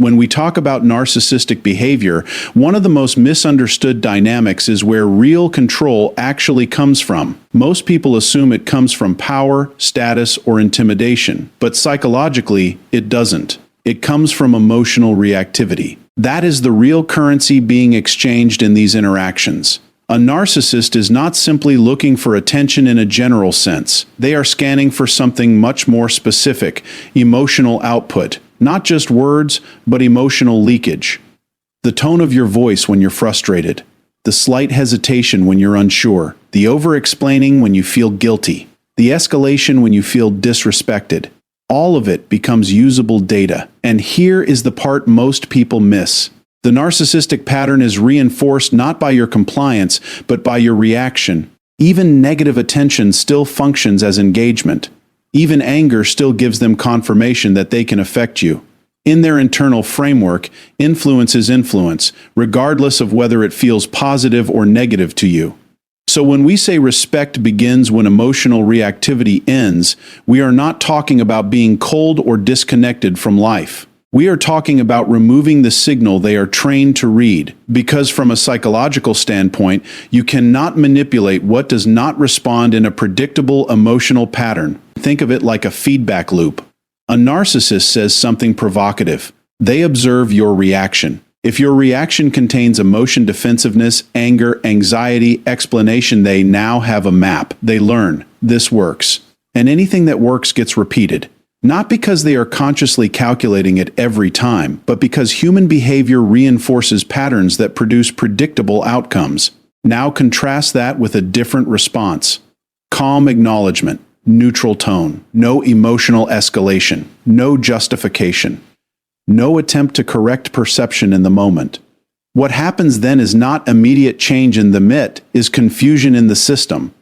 When we talk about narcissistic behavior, one of the most misunderstood dynamics is where real control actually comes from. Most people assume it comes from power, status, or intimidation, but psychologically, it doesn't. It comes from emotional reactivity. That is the real currency being exchanged in these interactions. A narcissist is not simply looking for attention in a general sense. They are scanning for something much more specific, emotional output. Not just words, but emotional leakage. The tone of your voice when you're frustrated. The slight hesitation when you're unsure. The over-explaining when you feel guilty. The escalation when you feel disrespected. All of it becomes usable data. And here is the part most people miss. The narcissistic pattern is reinforced not by your compliance, but by your reaction. Even negative attention still functions as engagement. Even anger still gives them confirmation that they can affect you. In their internal framework, influence is influence, regardless of whether it feels positive or negative to you. So when we say respect begins when emotional reactivity ends, we are not talking about being cold or disconnected from life. We are talking about removing the signal they are trained to read, because from a psychological standpoint, you cannot manipulate what does not respond in a predictable emotional pattern. Think of it like a feedback loop. A narcissist says something provocative. They observe your reaction. If your reaction contains emotion, defensiveness, anger, anxiety, explanation, they now have a map. They learn, this works. And anything that works gets repeated. Not because they are consciously calculating it every time, but because human behavior reinforces patterns that produce predictable outcomes. Now contrast that with a different response. Calm acknowledgement, neutral tone, no emotional escalation, no justification, no attempt to correct perception in the moment. What happens then is not immediate change in the MIT, is confusion in the system.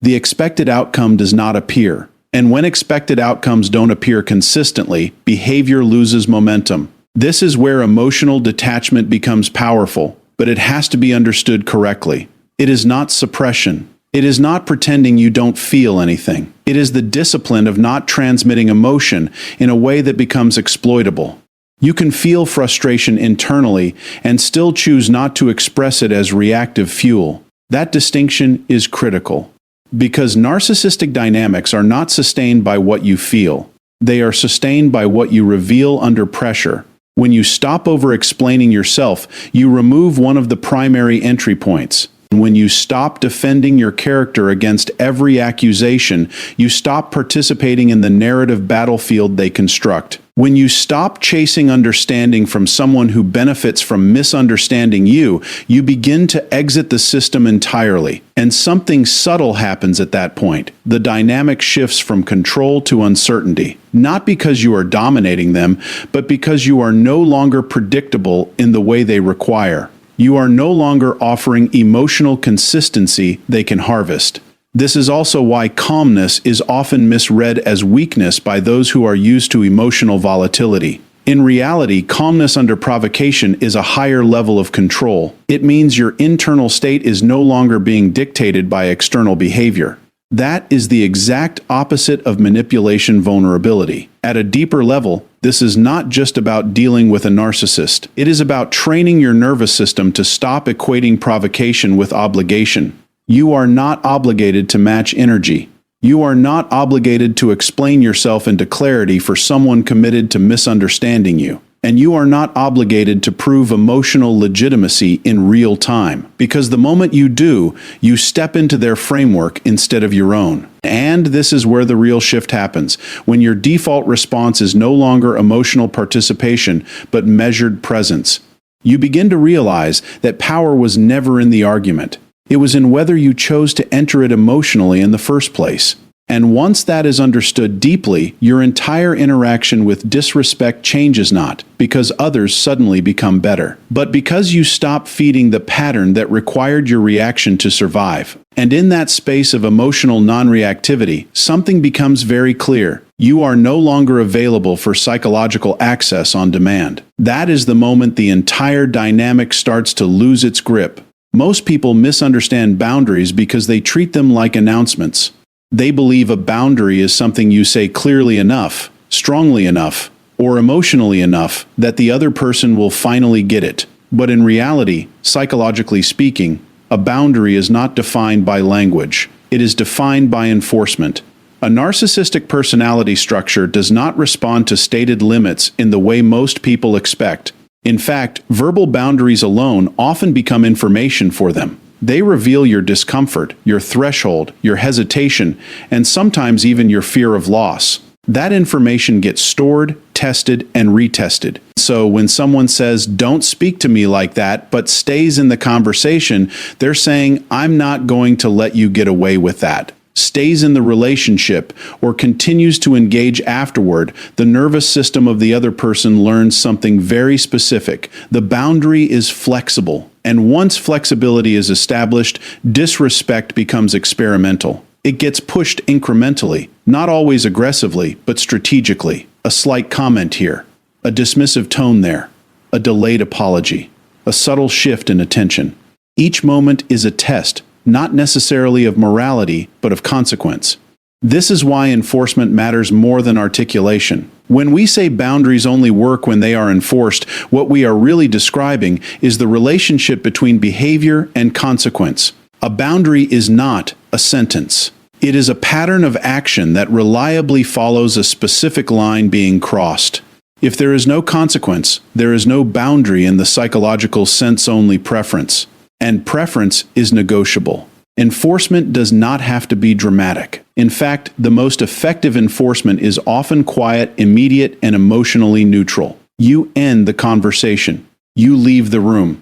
The expected outcome does not appear. And when expected outcomes don't appear consistently, behavior loses momentum. This is where emotional detachment becomes powerful, but it has to be understood correctly. It is not suppression. It is not pretending you don't feel anything. It is the discipline of not transmitting emotion in a way that becomes exploitable. You can feel frustration internally and still choose not to express it as reactive fuel. That distinction is critical. Because narcissistic dynamics are not sustained by what you feel. They are sustained by what you reveal under pressure. When you stop over-explaining yourself, you remove one of the primary entry points. When you stop defending your character against every accusation, you stop participating in the narrative battlefield they construct. When you stop chasing understanding from someone who benefits from misunderstanding you, you begin to exit the system entirely. And something subtle happens at that point. The dynamic shifts from control to uncertainty. Not because you are dominating them, but because you are no longer predictable in the way they require. You are no longer offering emotional consistency they can harvest. This is also why calmness is often misread as weakness by those who are used to emotional volatility. In reality, calmness under provocation is a higher level of control. It means your internal state is no longer being dictated by external behavior. That is the exact opposite of manipulation vulnerability. At a deeper level, this is not just about dealing with a narcissist. It is about training your nervous system to stop equating provocation with obligation. You are not obligated to match energy. You are not obligated to explain yourself into clarity for someone committed to misunderstanding you. And you are not obligated to prove emotional legitimacy in real time, because the moment you do, you step into their framework instead of your own. And this is where the real shift happens, when your default response is no longer emotional participation, but measured presence. You begin to realize that power was never in the argument. It was in whether you chose to enter it emotionally in the first place. And once that is understood deeply, your entire interaction with disrespect changes not because others suddenly become better, but because you stop feeding the pattern that required your reaction to survive. And in that space of emotional non-reactivity, something becomes very clear. You are no longer available for psychological access on demand. That is the moment the entire dynamic starts to lose its grip. Most people misunderstand boundaries because they treat them like announcements. They believe a boundary is something you say clearly enough, strongly enough, or emotionally enough that the other person will finally get it. But in reality, psychologically speaking, a boundary is not defined by language. It is defined by enforcement. A narcissistic personality structure does not respond to stated limits in the way most people expect. In fact, verbal boundaries alone often become information for them. They reveal your discomfort, your threshold, your hesitation, and sometimes even your fear of loss. That information gets stored, tested, and retested. So when someone says, "Don't speak to me like that," but stays in the conversation, they're saying, "I'm not going to let you get away with that." Stays in the relationship, or continues to engage afterward, the nervous system of the other person learns something very specific. The boundary is flexible, and once flexibility is established, disrespect becomes experimental. It gets pushed incrementally, not always aggressively, but strategically. A slight comment here, a dismissive tone there, a delayed apology, a subtle shift in attention. Each moment is a test, not necessarily of morality, but of consequence. This is why enforcement matters more than articulation. When we say boundaries only work when they are enforced, what we are really describing is the relationship between behavior and consequence. A boundary is not a sentence. It is a pattern of action that reliably follows a specific line being crossed. If there is no consequence, there is no boundary in the psychological sense-only preference. And preference is negotiable. Enforcement does not have to be dramatic. In fact, the most effective enforcement is often quiet, immediate, and emotionally neutral. You end the conversation. You leave the room.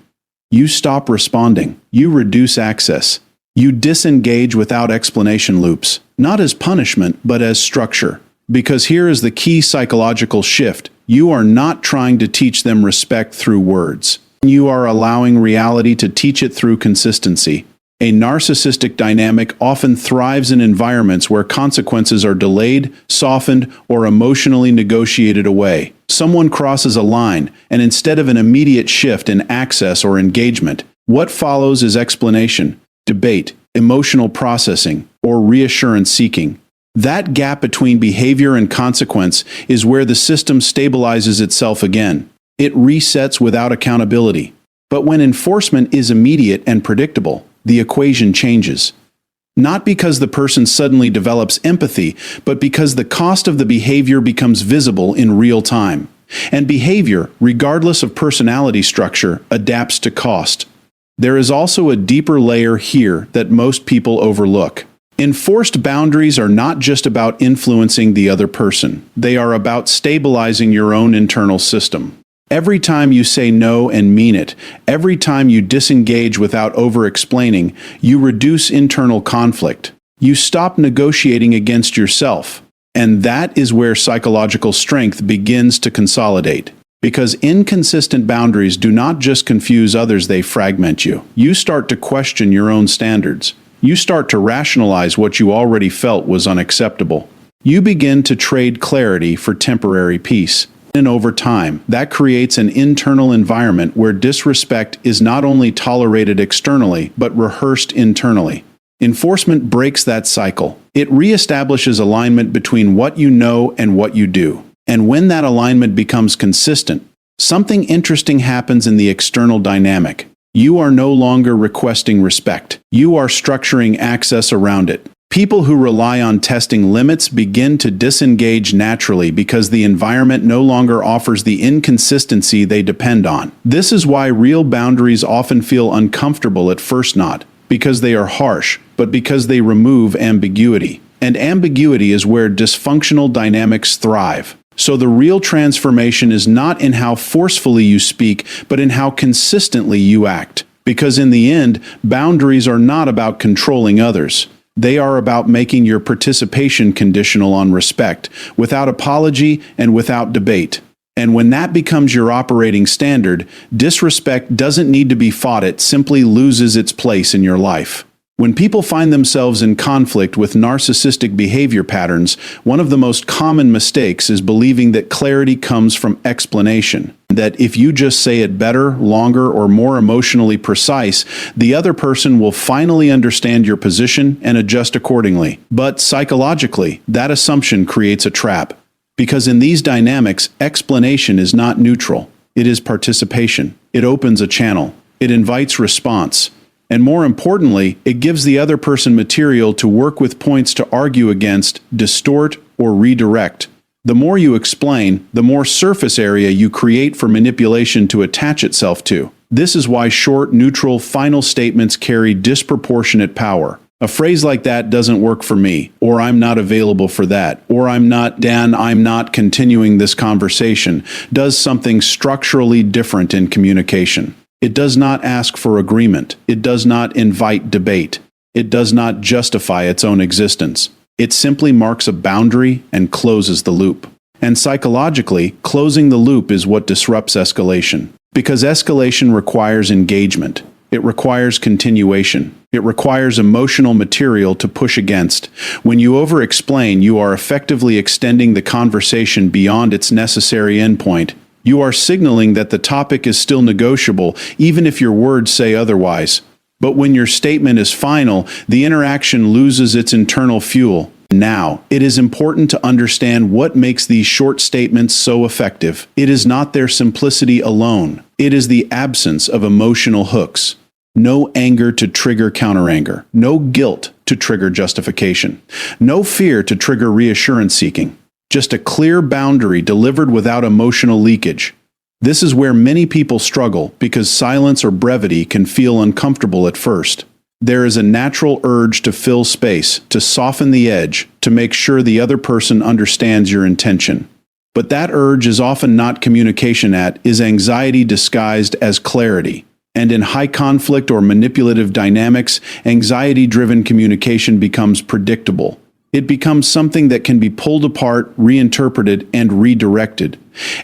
You stop responding. You reduce access. You disengage without explanation loops, not as punishment, but as structure. Because here is the key psychological shift. You are not trying to teach them respect through words. You are allowing reality to teach it through consistency. A narcissistic dynamic often thrives in environments where consequences are delayed, softened, or emotionally negotiated away. Someone crosses a line, and instead of an immediate shift in access or engagement, what follows is explanation, debate, emotional processing, or reassurance seeking. That gap between behavior and consequence is where the system stabilizes itself again. It resets without accountability. But when enforcement is immediate and predictable, the equation changes. Not because the person suddenly develops empathy, but because the cost of the behavior becomes visible in real time. And behavior, regardless of personality structure, adapts to cost. There is also a deeper layer here that most people overlook. Enforced boundaries are not just about influencing the other person. They are about stabilizing your own internal system. Every time you say no and mean it, every time you disengage without over-explaining, you reduce internal conflict. You stop negotiating against yourself. And that is where psychological strength begins to consolidate. Because inconsistent boundaries do not just confuse others, they fragment you. You start to question your own standards. You start to rationalize what you already felt was unacceptable. You begin to trade clarity for temporary peace. And over time, that creates an internal environment where disrespect is not only tolerated externally, but rehearsed internally. Enforcement breaks that cycle. It reestablishes alignment between what you know and what you do. And when that alignment becomes consistent, something interesting happens in the external dynamic. You are no longer requesting respect. You are structuring access around it. People who rely on testing limits begin to disengage naturally because the environment no longer offers the inconsistency they depend on. This is why real boundaries often feel uncomfortable at first, not because they are harsh, but because they remove ambiguity. And ambiguity is where dysfunctional dynamics thrive. So the real transformation is not in how forcefully you speak, but in how consistently you act. Because in the end, boundaries are not about controlling others. They are about making your participation conditional on respect, without apology and without debate. And when that becomes your operating standard, disrespect doesn't need to be fought, it simply loses its place in your life. When people find themselves in conflict with narcissistic behavior patterns, one of the most common mistakes is believing that clarity comes from explanation. That if you just say it better, longer, or more emotionally precise, the other person will finally understand your position and adjust accordingly. But psychologically, that assumption creates a trap. Because in these dynamics, explanation is not neutral. It is participation. It opens a channel. It invites response. And more importantly, it gives the other person material to work with, points to argue against, distort, or redirect. The more you explain, the more surface area you create for manipulation to attach itself to. This is why short, neutral, final statements carry disproportionate power. A phrase like "that doesn't work for me," or "I'm not available for that," or I'm not continuing this conversation," does something structurally different in communication. It does not ask for agreement. It does not invite debate. It does not justify its own existence. It simply marks a boundary and closes the loop. And psychologically, closing the loop is what disrupts escalation. Because escalation requires engagement. It requires continuation. It requires emotional material to push against. When you over-explain, you are effectively extending the conversation beyond its necessary endpoint. You are signaling that the topic is still negotiable, even if your words say otherwise. But when your statement is final, the interaction loses its internal fuel. Now, it is important to understand what makes these short statements so effective. It is not their simplicity alone. It is the absence of emotional hooks. No anger to trigger counteranger. No guilt to trigger justification. No fear to trigger reassurance seeking. Just a clear boundary delivered without emotional leakage. This is where many people struggle because silence or brevity can feel uncomfortable at first. There is a natural urge to fill space, to soften the edge, to make sure the other person understands your intention. But that urge is often not communication, is anxiety disguised as clarity. And in high conflict or manipulative dynamics, anxiety-driven communication becomes predictable. It becomes something that can be pulled apart, reinterpreted, and redirected.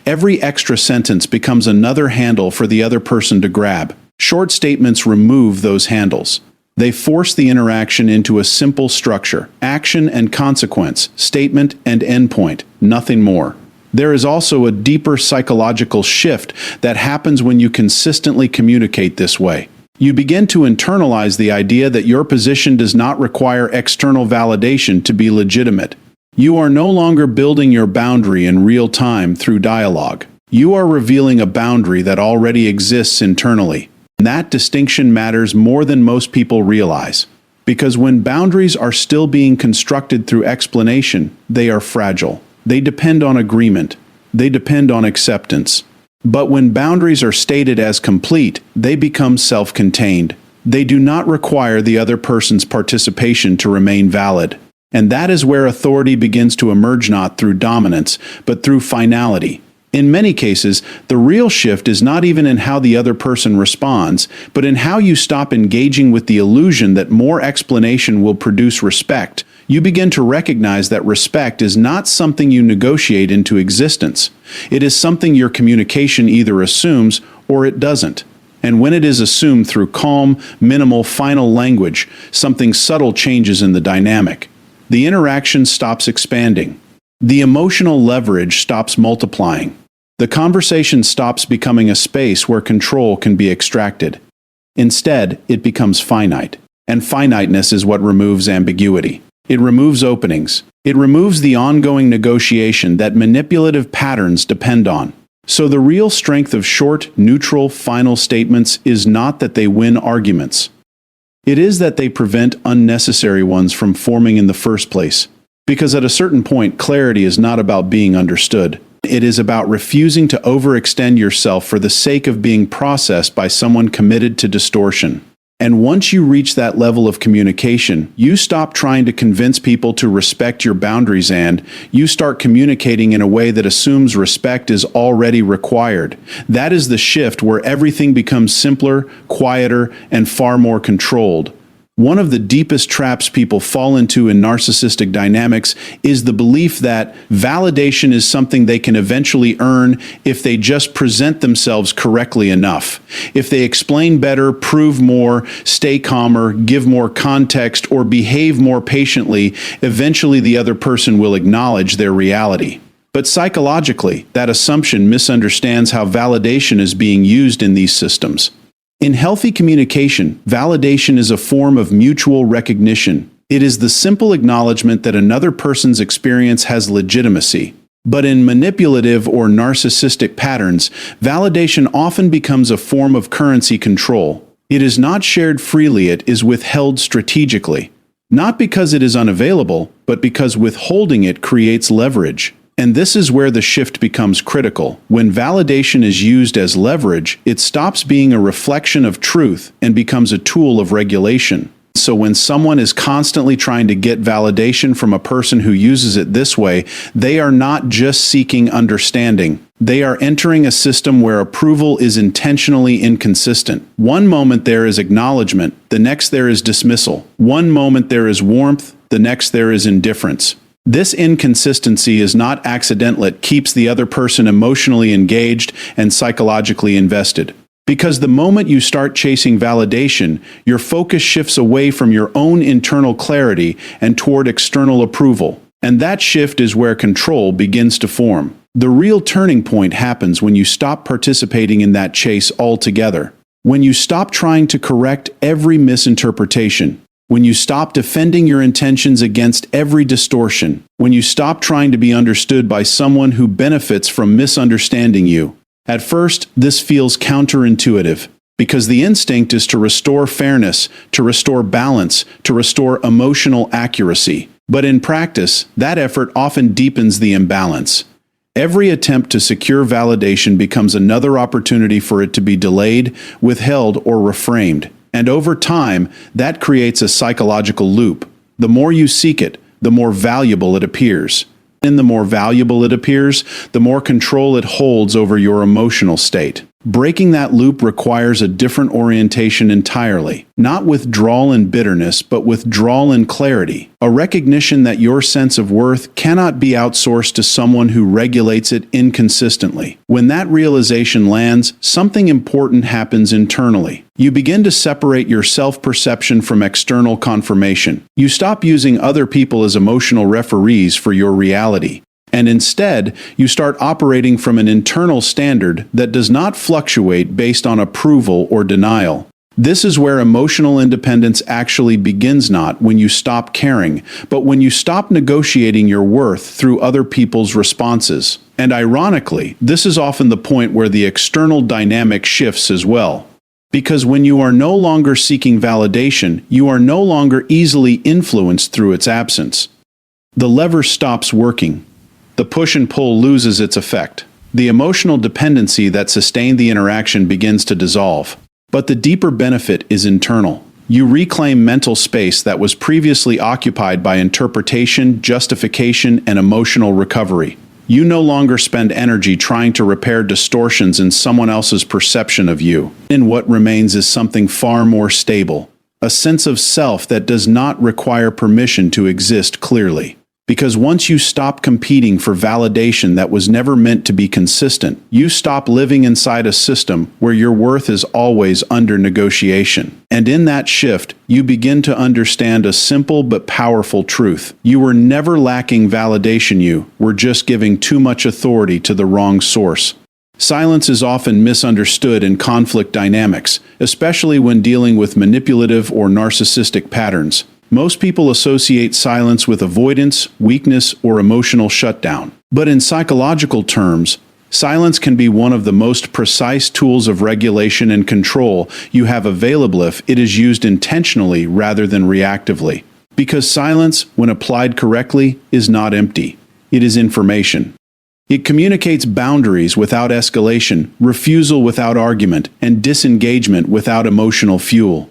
Every extra sentence becomes another handle for the other person to grab. Short statements remove those handles. They force the interaction into a simple structure: action and consequence, statement and endpoint, nothing more. There is also a deeper psychological shift that happens when you consistently communicate this way. You begin to internalize the idea that your position does not require external validation to be legitimate. You are no longer building your boundary in real time through dialogue. You are revealing a boundary that already exists internally. That distinction matters more than most people realize. Because when boundaries are still being constructed through explanation, they are fragile. They depend on agreement. They depend on acceptance. But when boundaries are stated as complete, they become self-contained. They do not require the other person's participation to remain valid. And that is where authority begins to emerge, not through dominance, but through finality. In many cases, the real shift is not even in how the other person responds, but in how you stop engaging with the illusion that more explanation will produce respect. You begin to recognize that respect is not something you negotiate into existence. It is something your communication either assumes or it doesn't. And when it is assumed through calm, minimal, final language, something subtle changes in the dynamic. The interaction stops expanding. The emotional leverage stops multiplying. The conversation stops becoming a space where control can be extracted. Instead, it becomes finite. And finiteness is what removes ambiguity. It removes openings. It removes the ongoing negotiation that manipulative patterns depend on. So the real strength of short, neutral, final statements is not that they win arguments. It is that they prevent unnecessary ones from forming in the first place. Because at a certain point, clarity is not about being understood. It is about refusing to overextend yourself for the sake of being processed by someone committed to distortion. And once you reach that level of communication, you stop trying to convince people to respect your boundaries and you start communicating in a way that assumes respect is already required. That is the shift where everything becomes simpler, quieter, and far more controlled. One of the deepest traps people fall into in narcissistic dynamics is the belief that validation is something they can eventually earn if they just present themselves correctly enough. If they explain better, prove more, stay calmer, give more context, or behave more patiently, eventually the other person will acknowledge their reality. But psychologically, that assumption misunderstands how validation is being used in these systems. In healthy communication, validation is a form of mutual recognition. It is the simple acknowledgement that another person's experience has legitimacy. But in manipulative or narcissistic patterns, validation often becomes a form of currency control. It is not shared freely, it is withheld strategically. Not because it is unavailable, but because withholding it creates leverage. And this is where the shift becomes critical. When validation is used as leverage, it stops being a reflection of truth and becomes a tool of regulation. So when someone is constantly trying to get validation from a person who uses it this way, they are not just seeking understanding. They are entering a system where approval is intentionally inconsistent. One moment there is acknowledgement, the next there is dismissal. One moment there is warmth, the next there is indifference. This inconsistency is not accidental. It keeps the other person emotionally engaged and psychologically invested. Because the moment you start chasing validation, your focus shifts away from your own internal clarity and toward external approval. And that shift is where control begins to form. The real turning point happens when you stop participating in that chase altogether. When you stop trying to correct every misinterpretation. When you stop defending your intentions against every distortion. When you stop trying to be understood by someone who benefits from misunderstanding you. At first, this feels counterintuitive, because the instinct is to restore fairness, to restore balance, to restore emotional accuracy. But in practice, that effort often deepens the imbalance. Every attempt to secure validation becomes another opportunity for it to be delayed, withheld, or reframed. And over time, that creates a psychological loop. The more you seek it, the more valuable it appears. And the more valuable it appears, the more control it holds over your emotional state. Breaking that loop requires a different orientation entirely. Not withdrawal and bitterness, but withdrawal and clarity. A recognition that your sense of worth cannot be outsourced to someone who regulates it inconsistently. When that realization lands, something important happens internally. You begin to separate your self-perception from external confirmation. You stop using other people as emotional referees for your reality. And instead, you start operating from an internal standard that does not fluctuate based on approval or denial. This is where emotional independence actually begins, not when you stop caring, but when you stop negotiating your worth through other people's responses. And ironically, this is often the point where the external dynamic shifts as well. Because when you are no longer seeking validation, you are no longer easily influenced through its absence. The lever stops working. The push and pull loses its effect. The emotional dependency that sustained the interaction begins to dissolve. But the deeper benefit is internal. You reclaim mental space that was previously occupied by interpretation, justification, and emotional recovery. You no longer spend energy trying to repair distortions in someone else's perception of you. And what remains is something far more stable. A sense of self that does not require permission to exist clearly. Because once you stop competing for validation that was never meant to be consistent, you stop living inside a system where your worth is always under negotiation. And in that shift, you begin to understand a simple but powerful truth. You were never lacking validation, you were just giving too much authority to the wrong source. Silence is often misunderstood in conflict dynamics, especially when dealing with manipulative or narcissistic patterns. Most people associate silence with avoidance, weakness, or emotional shutdown. But in psychological terms, silence can be one of the most precise tools of regulation and control you have available if it is used intentionally rather than reactively. Because silence, when applied correctly, is not empty. It is information. It communicates boundaries without escalation, refusal without argument, and disengagement without emotional fuel.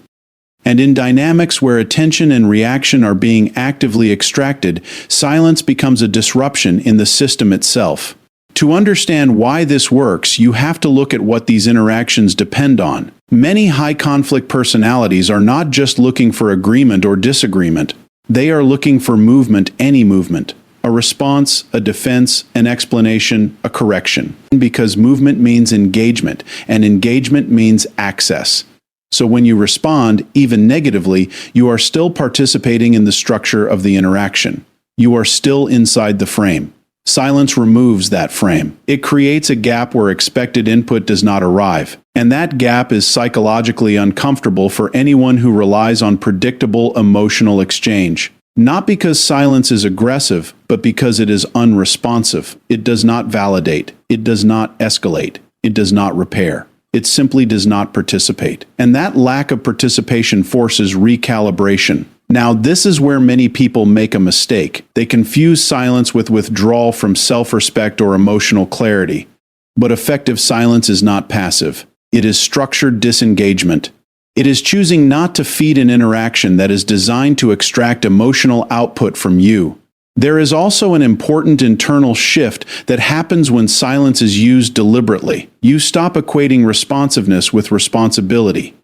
And in dynamics where attention and reaction are being actively extracted, silence becomes a disruption in the system itself. To understand why this works, you have to look at what these interactions depend on. Many high-conflict personalities are not just looking for agreement or disagreement. They are looking for movement, any movement. A response, a defense, an explanation, a correction. Because movement means engagement, and engagement means access. So when you respond, even negatively, you are still participating in the structure of the interaction. You are still inside the frame. Silence removes that frame. It creates a gap where expected input does not arrive. And that gap is psychologically uncomfortable for anyone who relies on predictable emotional exchange. Not because silence is aggressive, but because it is unresponsive. It does not validate. It does not escalate. It does not repair. It simply does not participate. And that lack of participation forces recalibration. Now, this is where many people make a mistake. They confuse silence with withdrawal from self-respect or emotional clarity. But effective silence is not passive. It is structured disengagement. It is choosing not to feed an interaction that is designed to extract emotional output from you. There is also an important internal shift that happens when silence is used deliberately. You stop equating responsiveness with responsibility.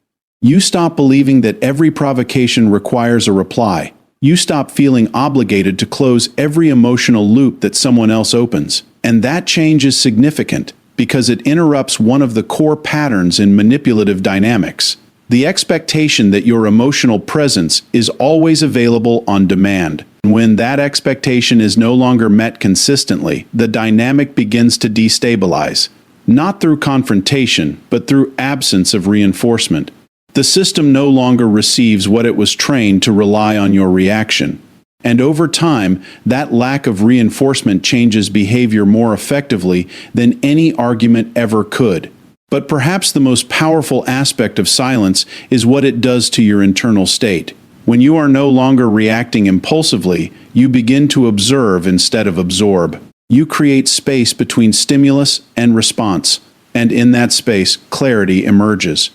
You stop believing that every provocation requires a reply. You stop feeling obligated to close every emotional loop that someone else opens. And that change is significant because it interrupts one of the core patterns in manipulative dynamics. The expectation that your emotional presence is always available on demand. When that expectation is no longer met consistently, the dynamic begins to destabilize. Not through confrontation, but through absence of reinforcement. The system no longer receives what it was trained to rely on your reaction. And over time, that lack of reinforcement changes behavior more effectively than any argument ever could. But perhaps the most powerful aspect of silence is what it does to your internal state. When you are no longer reacting impulsively, you begin to observe instead of absorb. You create space between stimulus and response, and in that space, clarity emerges.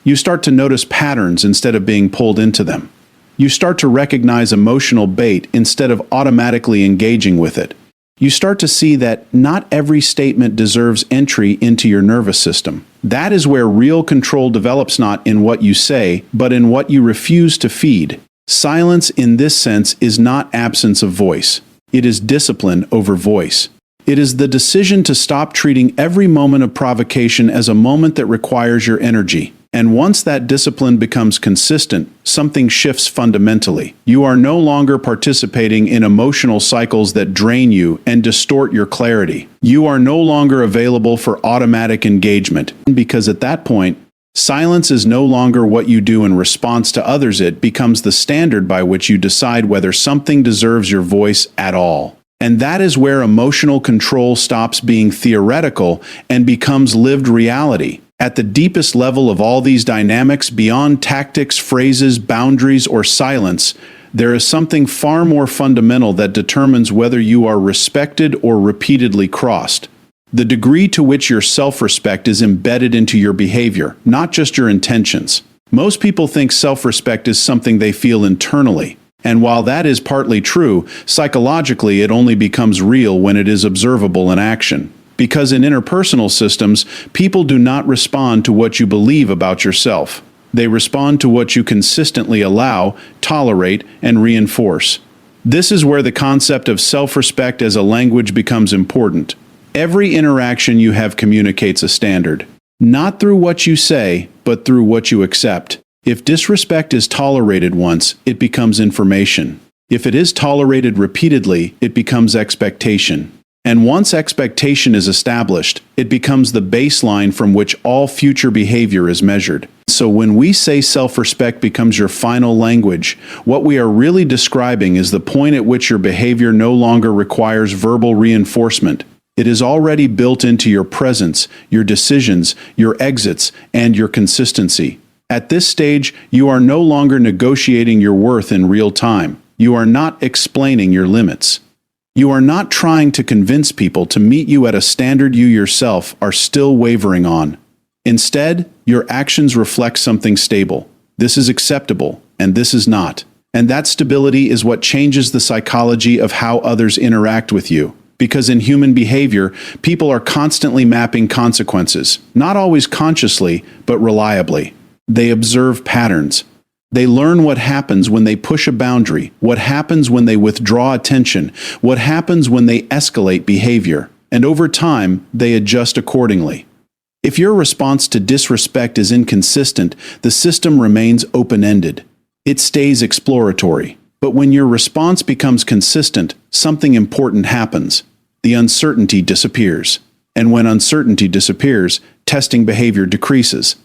You start to notice patterns instead of being pulled into them. You start to recognize emotional bait instead of automatically engaging with it. You start to see that not every statement deserves entry into your nervous system. That is where real control develops, not in what you say, but in what you refuse to feed. Silence in this sense is not absence of voice. It is discipline over voice. It is the decision to stop treating every moment of provocation as a moment that requires your energy. And once that discipline becomes consistent, something shifts fundamentally. You are no longer participating in emotional cycles that drain you and distort your clarity. You are no longer available for automatic engagement, because at that point, silence is no longer what you do in response to others. It becomes the standard by which you decide whether something deserves your voice at all. And that is where emotional control stops being theoretical and becomes lived reality. At the deepest level of all these dynamics, beyond tactics, phrases, boundaries, or silence, there is something far more fundamental that determines whether you are respected or repeatedly crossed. The degree to which your self-respect is embedded into your behavior, not just your intentions. Most people think self-respect is something they feel internally. And while that is partly true, psychologically it only becomes real when it is observable in action. Because in interpersonal systems, people do not respond to what you believe about yourself. They respond to what you consistently allow, tolerate, and reinforce. This is where the concept of self-respect as a language becomes important. Every interaction you have communicates a standard. Not through what you say, but through what you accept. If disrespect is tolerated once, it becomes information. If it is tolerated repeatedly, it becomes expectation. And once expectation is established, it becomes the baseline from which all future behavior is measured. So when we say self-respect becomes your final language, what we are really describing is the point at which your behavior no longer requires verbal reinforcement. It is already built into your presence, your decisions, your exits, and your consistency. At this stage, you are no longer negotiating your worth in real time. You are not explaining your limits. You are not trying to convince people to meet you at a standard you yourself are still wavering on. Instead, your actions reflect something stable. This is acceptable, and this is not. And that stability is what changes the psychology of how others interact with you. Because in human behavior, people are constantly mapping consequences, not always consciously, but reliably. They observe patterns. They learn what happens when they push a boundary, what happens when they withdraw attention, what happens when they escalate behavior, and over time, they adjust accordingly. If your response to disrespect is inconsistent, the system remains open-ended. It stays exploratory. But when your response becomes consistent, something important happens. The uncertainty disappears. And when uncertainty disappears, testing behavior decreases.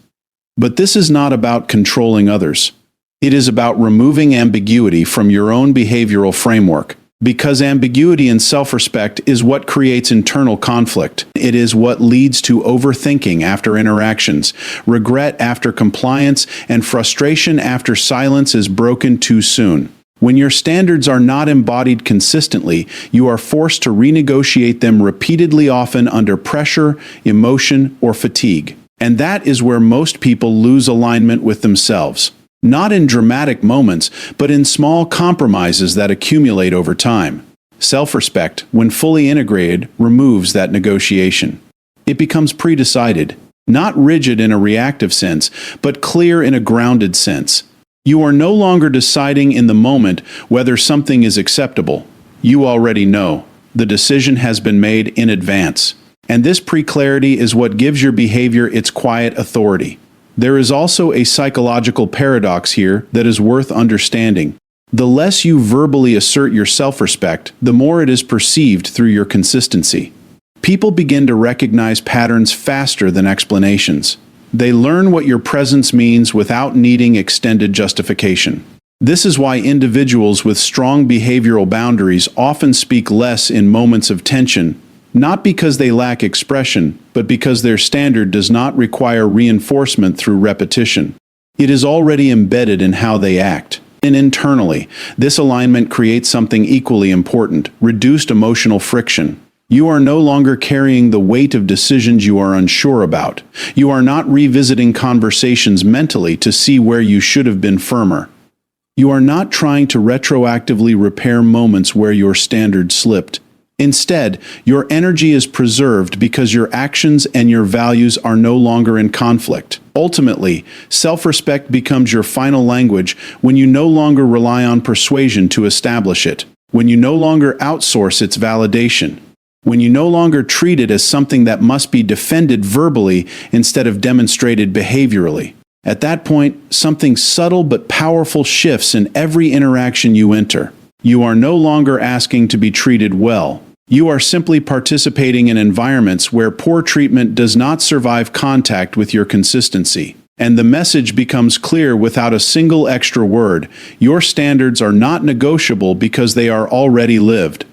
But this is not about controlling others. It is about removing ambiguity from your own behavioral framework. Because ambiguity in self-respect is what creates internal conflict. It is what leads to overthinking after interactions, regret after compliance, and frustration after silence is broken too soon. When your standards are not embodied consistently, you are forced to renegotiate them repeatedly, often under pressure, emotion, or fatigue. And that is where most people lose alignment with themselves. Not in dramatic moments, but in small compromises that accumulate over time. Self-respect, when fully integrated, removes that negotiation. It becomes pre-decided, not rigid in a reactive sense, but clear in a grounded sense. You are no longer deciding in the moment whether something is acceptable. You already know. The decision has been made in advance. And this pre-clarity is what gives your behavior its quiet authority. There is also a psychological paradox here that is worth understanding. The less you verbally assert your self-respect, the more it is perceived through your consistency. People begin to recognize patterns faster than explanations. They learn what your presence means without needing extended justification. This is why individuals with strong behavioral boundaries often speak less in moments of tension, not because they lack expression, but because their standard does not require reinforcement through repetition. It is already embedded in how they act. And internally, this alignment creates something equally important: reduced emotional friction. You are no longer carrying the weight of decisions you are unsure about. You are not revisiting conversations mentally to see where you should have been firmer. You are not trying to retroactively repair moments where your standard slipped. Instead, your energy is preserved because your actions and your values are no longer in conflict. Ultimately, self-respect becomes your final language when you no longer rely on persuasion to establish it, when you no longer outsource its validation, when you no longer treat it as something that must be defended verbally instead of demonstrated behaviorally. At that point, something subtle but powerful shifts in every interaction you enter. You are no longer asking to be treated well. You are simply participating in environments where poor treatment does not survive contact with your consistency. And the message becomes clear without a single extra word. Your standards are not negotiable because they are already lived.